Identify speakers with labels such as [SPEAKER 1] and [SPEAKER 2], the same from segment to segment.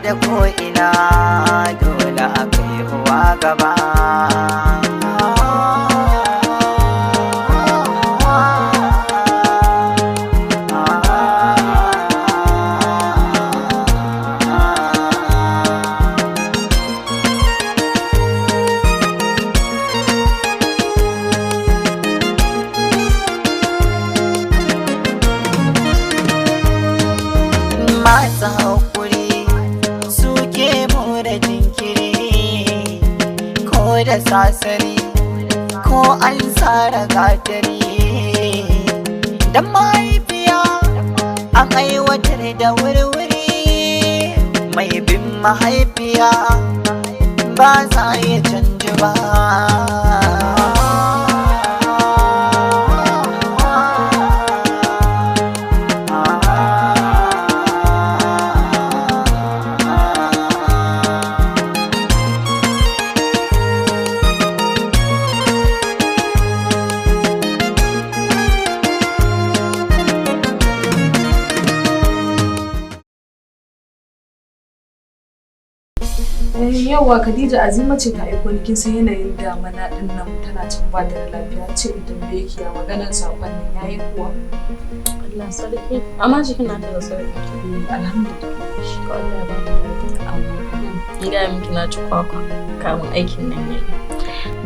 [SPEAKER 1] da ko'ina dole a kai uwa gaba. Masu haƙuri suke more jinkiri, ko da sasari ko an tsara gatari. Da mahaifiya an aiwatar da wurwuri, mai bin mahaifiya ba za ya canji ba.
[SPEAKER 2] Yauwa Khadija, Azima ce ta aiko ni, kin san yanayin damana din nan tana cin ba da lafiya, ce in tambaye ki ya maganar sakon nan yayi kuwa.
[SPEAKER 3] Allah sarki, amma jikin na da sarki.
[SPEAKER 2] Alhamdulillah.
[SPEAKER 3] Shi ko Allah ba ta lafiya. In gaya miki na ci kwakwa kamun aikin nan yayi.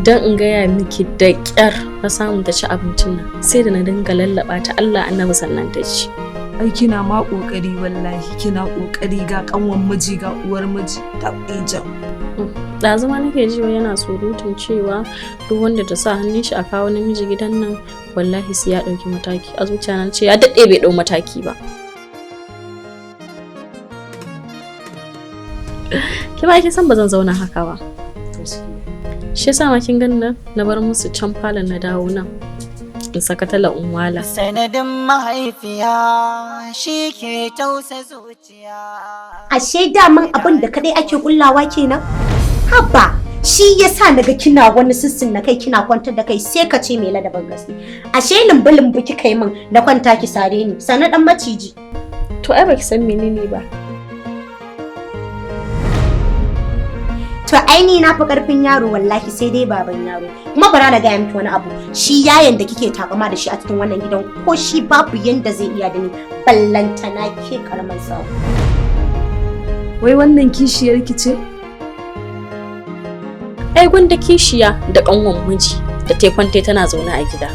[SPEAKER 3] Dan in gaya miki da kyar na samu ta ci abincin nan, sai da na dinga lallaba ta Allah annabi sannan ta ci.
[SPEAKER 2] Ai kina ma kokari wallahi, kina kokari ga kanwan miji ga uwar miji ta ija.
[SPEAKER 3] Da zama nake ji yana surutun cewa duk wanda ta sa hannun shi a kawo namiji gidan nan wallahi sai ya dauki mataki. A zuciya nan ce ya dade bai dau mataki ba. Ki ba ki san bazan zauna haka ba. Shi yasa ma kin ganin na bar musu can falon na dawo nan. In saka tala unwala.
[SPEAKER 1] Sanadin mahaifiya shi ke tausa zuciya.
[SPEAKER 4] Ashe daman abin da kadai ake kullawa kenan? Haba, shi yasa naga kina wani sissin na kai kina kwantar da kai sai ka ce mai ladabin gaske. Ashe lumbu kika yi min na kwanta ki sare ni, sana dan maciji.
[SPEAKER 3] To ai baki san menene ba.
[SPEAKER 4] To aini na fi karfin yaro wallahi, sai dai baban yaro. Kuma bara na gaya miki wani abu, shi yayan da kike takama da shi a cikin wannan gidan ko shi babu yanda zai iya da ni, ballantana ke karaman sawo.
[SPEAKER 2] Wai wannan kishiyar ki ce?
[SPEAKER 3] Ai gwanda kishiya da kanwan miji da tekwante tana zaune a gida.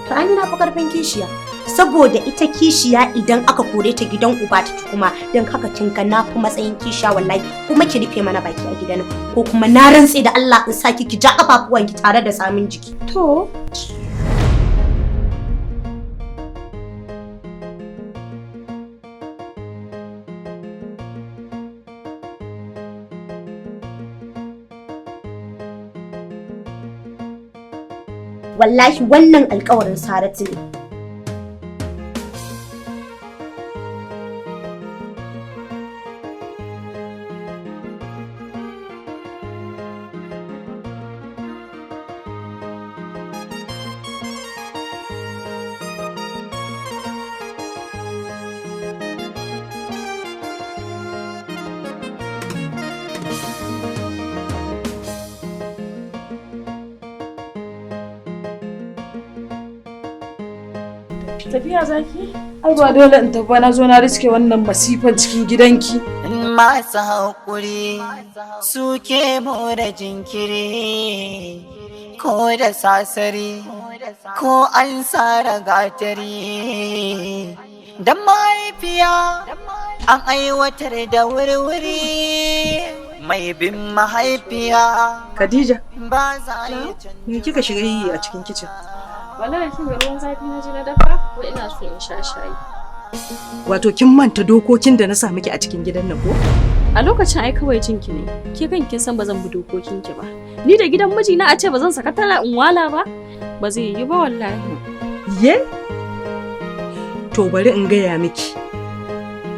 [SPEAKER 4] To aini na fi karfin kishiya, saboda ita kishiya idan aka kore ta gidan uba ta kuma don haka kinka na fi matsayin kishiya wallahi, kuma ki rufe mana baki a gidan ko kuma na rantse da Allah in saki ki ja kafafuwan ki tare da samin jiki.
[SPEAKER 3] To
[SPEAKER 4] wallahi wannan alƙawarin Saratu ne.
[SPEAKER 2] Tafiya zaki? Ai ba dole in tafi, na zo na riske wannan masifan cikin gidanki.
[SPEAKER 1] Masu haƙuri suke more jinkiri, ko da sasari ko an tsara gatari. Da mahaifiya an aiwatar da wurwuri, mai bin mahaifiya
[SPEAKER 5] Khadija,
[SPEAKER 1] ba za ya
[SPEAKER 5] me kika shiga yi a cikin kicin?
[SPEAKER 3] wallahi kin ga ruwan zafi na ji na dafa ko ina so in sha shayi.
[SPEAKER 5] Wato kin manta dokokin da na sa miki a cikin gidan nan ko?
[SPEAKER 3] A lokacin ai kawai jinki ne. Ke kan kin san bazan bi dokokin ki ba. Ni da gidan mijina a ce bazan saka tala in wala ba? Ba zai yi ba wallahi.
[SPEAKER 5] Ye? To bari in gaya miki.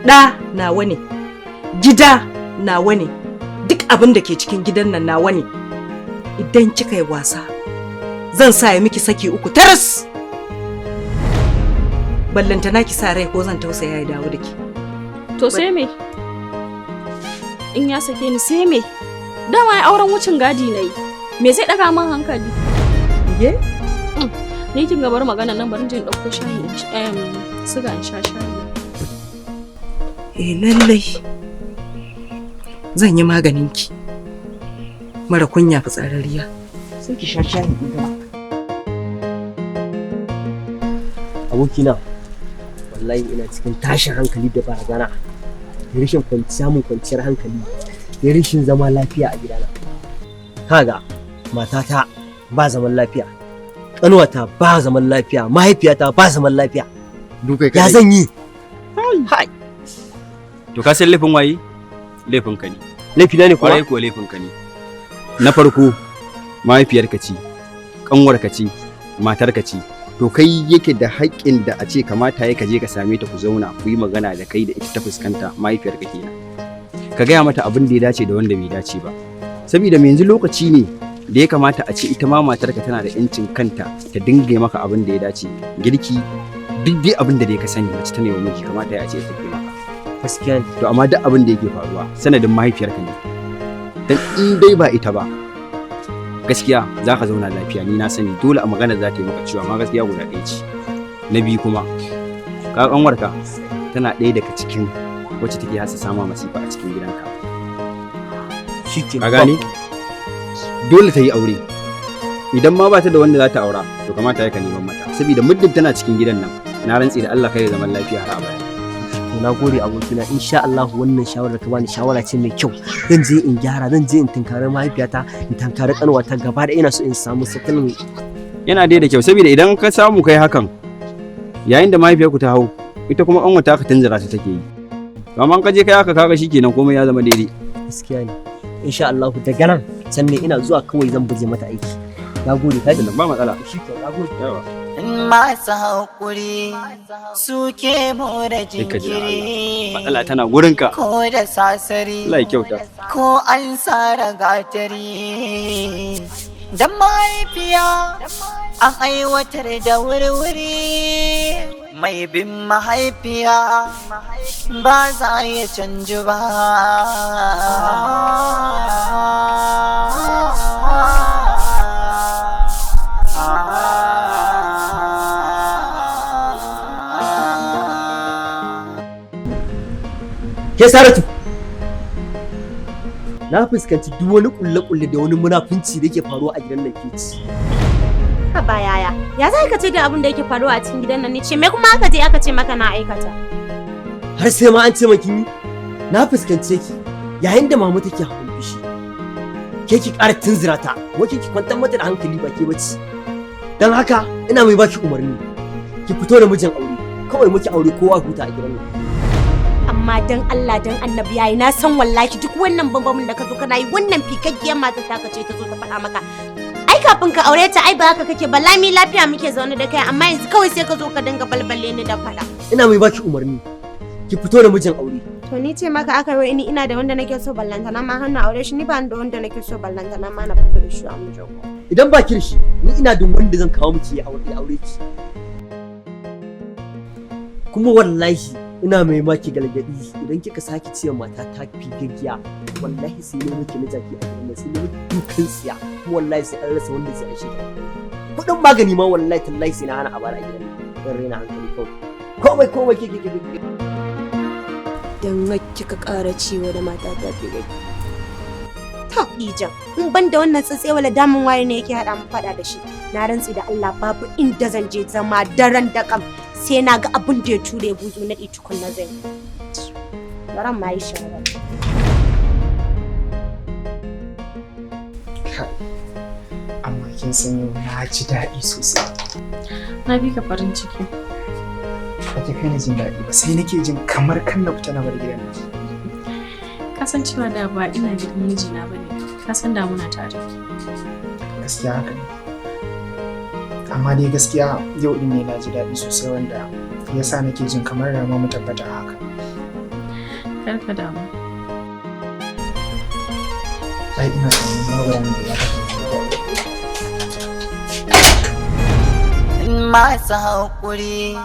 [SPEAKER 5] Da nawa ne. Gida nawa ne. Duk abin da ke cikin gidan nan nawa ne. Idan kika yi wasa, zan sa ya miki saki 3 taras. Ballantana ki sa rai ko zan tausaya ya dawo da ki.
[SPEAKER 3] To sai me? in ya sake ni sai me? Dama ai auren wucin gadi na yi. Me zai ɗaga min hankali?
[SPEAKER 5] Ye?
[SPEAKER 3] Ni kin gabar magana nan bari in ɗauko shayi suga in sha shayi.
[SPEAKER 5] Lallai zan yi maganinki. Mara kunya fitsararriya. Sai ki sha shayi idan.
[SPEAKER 6] Abokina, wallahi ina cikin tashin hankali da barazana. Da rashin samun kwanciyar hankali. Da rashin zama lafiya a gidana. Kaga, matata ba zaman lafiya. Ƙanuwata ba zaman lafiya. Mahaifiyata ba zaman lafiya.
[SPEAKER 7] Dukai
[SPEAKER 6] Ya zan yi?
[SPEAKER 7] Hai. To ka san laifin waye? Laifin ka ne.
[SPEAKER 6] Laifina ne
[SPEAKER 7] Kwarai
[SPEAKER 6] kuwa?
[SPEAKER 7] ko laifin ka ne. Na farko, mahaifiyarka ce, ƙanwarka ce, matarka ce. To kai yake da haƙƙin da a ce kamata ya kaje ka same ta ku zauna ku yi magana da kai da ita ta fuskanta mahaifiyarka kenan. Ka gaya mata abin da ya dace da wanda bai dace ba. Saboda yanzu lokaci ne da ya kamata a ce ita ma matarka tana da 'yancin kanta ta dinga maka abin da ya dace. Girki duk dai abin da dai ka sani mace tana yi wa miji kamata ya ce ta ke maka.
[SPEAKER 6] Gaskiya ne.
[SPEAKER 7] To amma duk abin da yake faruwa sanadin mahaifiyarka ne. Dan in dai ba ita ba gaskiya za ka zauna lafiya ni na sani dole a magana za ta yi maka ciwo amma gaskiya guda ɗaya ce. Na biyu kuma ka ƙanwarka tana ɗaya daga cikin wacce take hasa sama masifa a cikin gidanka. Ka gane? Dole ta yi aure. Idan ma ba ta da wanda za ta aura to kamata ya ka neman mata saboda muddin tana cikin gidan nan na rantsi da Allah kai zaman lafiya har abada.
[SPEAKER 6] To na gode abokina, insha Allah wannan shawarar ka bani shawara ce mai kyau. Zan je in gyara, zan je in tunkari mahaifiyata, in tunkari ƙanwata gaba da ina so in samu settlement.
[SPEAKER 7] Yana dai da kyau saboda idan ka samu kai hakan yayin da mahaifiyarku ta hau ita kuma ƙanwata ka tunzura ta take yi. Amma ka je kai haka kaga shikenan komai ya zama daidai.
[SPEAKER 6] Gaskiya ne. Insha Allah daga nan sannan ina zuwa kawai zan baje mata aiki. Na gode kai da
[SPEAKER 7] Ba matsala.
[SPEAKER 6] shi ke na gode.
[SPEAKER 7] Yawa.
[SPEAKER 1] Masu haƙuri suke more jinkiri,
[SPEAKER 7] Matsala tana gurinka.
[SPEAKER 1] ko da sasari
[SPEAKER 7] Allah ya kyauta.
[SPEAKER 1] ko an sara gatari. Da mahaifiya an aiwatar da wuri-wuri, mai bin mahaifiya ba za ya canji ba.
[SPEAKER 6] Ke Saratu, na fuskanci duk wani kulle-kulle da wani munafunci da yake faruwa a gidan nan ke ci.
[SPEAKER 4] Haba yaya, ya za ka ce da abin da yake faruwa a cikin gidan nan ne ce me kuma aka je aka ce maka na aikata?
[SPEAKER 6] Har sai ma an ce maki ni, na fuskance ki yayin da mamu take hawan fushi. Ke ki ƙara tunzura ta, wace ki kwantar mata da hankali ba ke bace. Dan haka ina mai baki umarni, ki fito da mijin aure, kawai muke aure kowa huta a gidan nan.
[SPEAKER 4] Amma dan Allah dan Annabi yayi na san wallahi duk wannan bambamin da ka zo kana yi wannan fikakkiyar mata ta ce ta zo ta faɗa maka. Ai kafin ka aure ta ai ba haka kake ba lami lafiya muke zaune da kai amma yanzu kawai sai ka zo ka dinga balballe ni da faɗa.
[SPEAKER 6] Ina mai baki umarni, ki fito da mijin aure.
[SPEAKER 4] To ni ce maka aka yi ni ina da wanda nake so ballantana ma hannu aure shi ni ba da wanda nake so ballantana ma na fito da shi a mijin.
[SPEAKER 6] Idan ba ki da shi, ni ina da wanda zan kawo miki ya aure ki. Kuma wallahi ina mai maki galgadi idan kika sake cewa mata ta fifiggiya wallahi sai ne miki na jaki a gidan sai ne miki dukan tsiya kuma wallahi sai an rasa wanda zai ashe kudin magani ma wallahi tallahi sai na hana a bara a gidan dan raina hankali komai ke
[SPEAKER 4] dan kika ƙara ciwo da mata ta fifiggiya ta ijan in ban da wannan tsatsewala damun waye ne yake hada mu fada da shi na rantsi da Allah babu inda zan je zama daren da kam sai na ga abin da ya ture buzu na tukun na zai baran ma yi shawara.
[SPEAKER 8] Amma kin san yau na ji daɗi sosai.
[SPEAKER 3] Na bi ka farin ciki.
[SPEAKER 8] Ba ki kai ni jin daɗi ba sai nake jin kamar kan na fita na bar gidan nan.
[SPEAKER 3] Ka san cewa da ba ina gidan mijina bane. Ka san da muna tare.
[SPEAKER 8] Gaskiya haka ne. Amma dai gaskiya yau din ne na ji daɗi sosai wanda yasa nake jin kamar rama mu tabbata haka.
[SPEAKER 3] Kar ka damu.
[SPEAKER 8] Ai ina tunanin maganin da ya
[SPEAKER 1] Masu haƙuri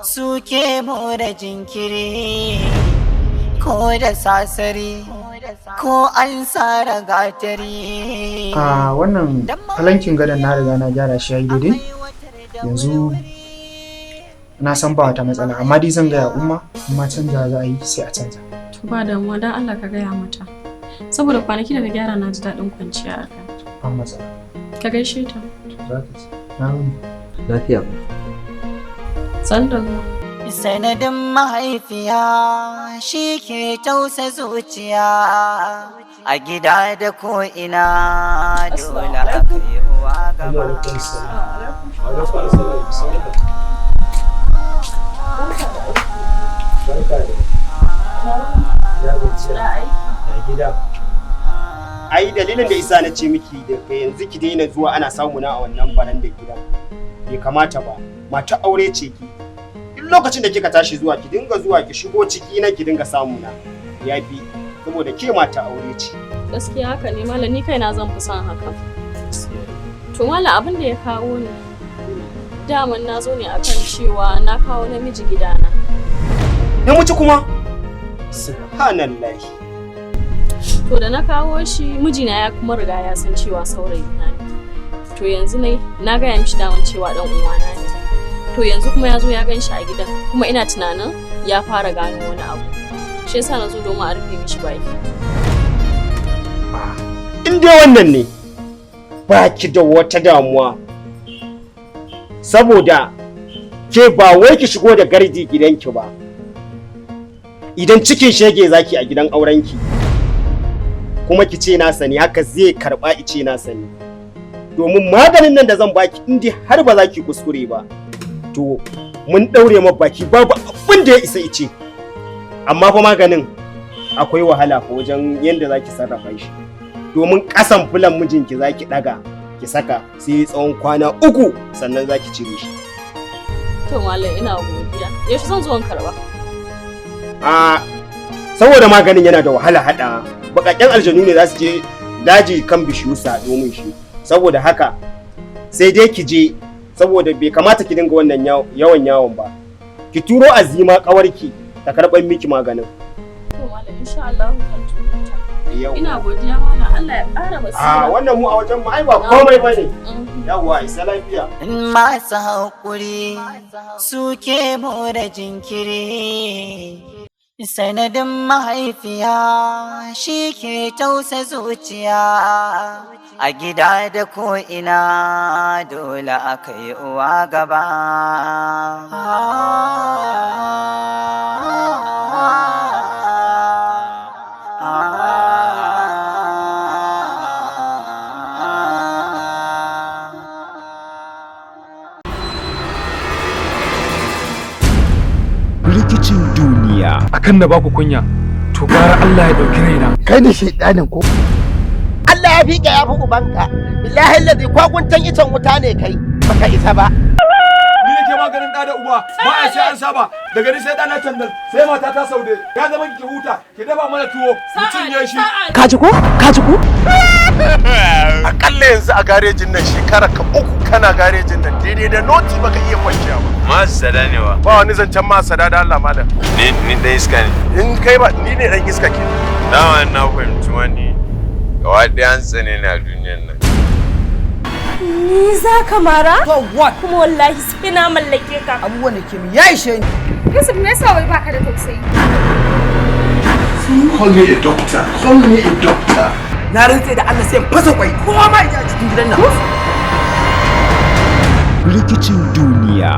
[SPEAKER 1] suke more jinkiri, ko da sasari ko an sara gatari.
[SPEAKER 8] Wannan falankin gadon na riga na gyara shi yayi daidai. Yanzu na san ba wata matsala, amma dai zan gaya umma canja za a yi sai a canja.
[SPEAKER 3] To ba damuwa dan Allah ka gaya mata. Saboda kwanaki da ka gyara na ji daɗin kwanciya a kan.
[SPEAKER 8] Ba matsala.
[SPEAKER 3] Ka gaishe ta.
[SPEAKER 8] Za ka ci. Na wuni.
[SPEAKER 6] Lafiya.
[SPEAKER 3] Sanda zuwa.
[SPEAKER 1] Sanadin mahaifiya shi ke tausa zuciya a gida da ko'ina dole aka yi uwa gaba.
[SPEAKER 7] Ai dalilin da isa na ce miki da yanzu ki daina zuwa ana samu na a wannan barandar gida. Bai kamata ba, mata aure ce ki. Lokacin da kika tashi zuwa ki dinga zuwa ki shigo ciki na ki dinga samu na yafi saboda ke mata aure ce.
[SPEAKER 3] Gaskiya haka ne mallam, ni kaina zan fi son haka. To mallam abin da ya kawo ni daman na zo ne akan cewa na kawo namiji gidana.
[SPEAKER 7] Namiji kuma? Subhanallahi.
[SPEAKER 3] To da na kawo shi mijina ya kuma riga ya san cewa saurayi na ne. To yanzu ne na gaya mishi daman cewa dan uwana ne. To yanzu kuma ya zo ya gan shi a gidan kuma ina tunanin ya fara gano wani abu. Shi yasa na zo domin a rufe mishi baki.
[SPEAKER 7] In dai wannan ne ba ki da wata damuwa. Saboda ke ba wai ki shigo da gardi gidanki ba. Idan cikin shege zaki a gidan aurenki. Kuma ki ce na sani haka zai karba ice na sani. Domin maganin nan da zan baki in dai har ba za ki kuskure ba. To mun daure ma baki babu abin da ya isa ice, amma fa maganin akwai wahala ko wajen yanda zaki sarrafa shi, domin kasan fulan mijinki zaki daga ki saka sai tsawon kwana 3 sannan zaki cire shi.
[SPEAKER 3] To mallam ina godiya. Yaushe zan zo in karba?
[SPEAKER 7] Saboda maganin yana da wahala hada, bakakken aljanu ne za su je daji kan bishiyu sa domin shi, saboda haka sai dai ki je, saboda bai kamata ki dinga wannan yawan yawon ba. Ki turo Azima kawarki ta karban miki maganin.
[SPEAKER 3] To mallam insha Allah zan turo ta. Ina godiya mallam, Allah ya ƙara basira.
[SPEAKER 7] Wannan mu a wajen mu ai ba komai bane. Yawwa isa lafiya.
[SPEAKER 1] Masu haƙuri suke more jinkiri. Sanadin mahaifiya shi ke tausa zuciya a gida da ko'ina dole aka yi uwa gaba.
[SPEAKER 9] Rikicin duniya akan na baku kunya, to gara Allah ya dauki raina.
[SPEAKER 10] Kai ne shaidanin ko? Allah ya fika ya fi ubanka. Billahi allazi kwakuntan icen wuta ne kai, baka isa ba.
[SPEAKER 9] Ni nake maganin da uba, ba a sai an saba. Daga ni sai dana tandan, sai mata ta saude. Ya zama ki huta, ki dafa mana tuwo, mu cinye shi.
[SPEAKER 10] Kaji ko? Kaji ko?
[SPEAKER 11] Akalla yanzu a garejin nan shekara ka 3 kana garejin nan daidai da noti baka iya kwanciya ba.
[SPEAKER 12] Masada ne wa?
[SPEAKER 11] Ba wani zancen masada da Allah malam.
[SPEAKER 12] Ni dan iska ne.
[SPEAKER 11] In kai ba ni ne dan iska ke.
[SPEAKER 12] Dama na fahimci wani gaba ɗaya an tsane na duniyar nan.
[SPEAKER 4] Ni za ka mara? To what? Kuma wallahi sai na mallake ka.
[SPEAKER 10] Abubuwan da ke mi ya ishe ni.
[SPEAKER 2] Yusuf me yasa wai baka da tausayi?
[SPEAKER 11] Call me a doctor. Call me a doctor.
[SPEAKER 10] Na rantse da Allah sai fasa kwai. Kowa ma ya cikin gidan nan.
[SPEAKER 9] Rikicin duniya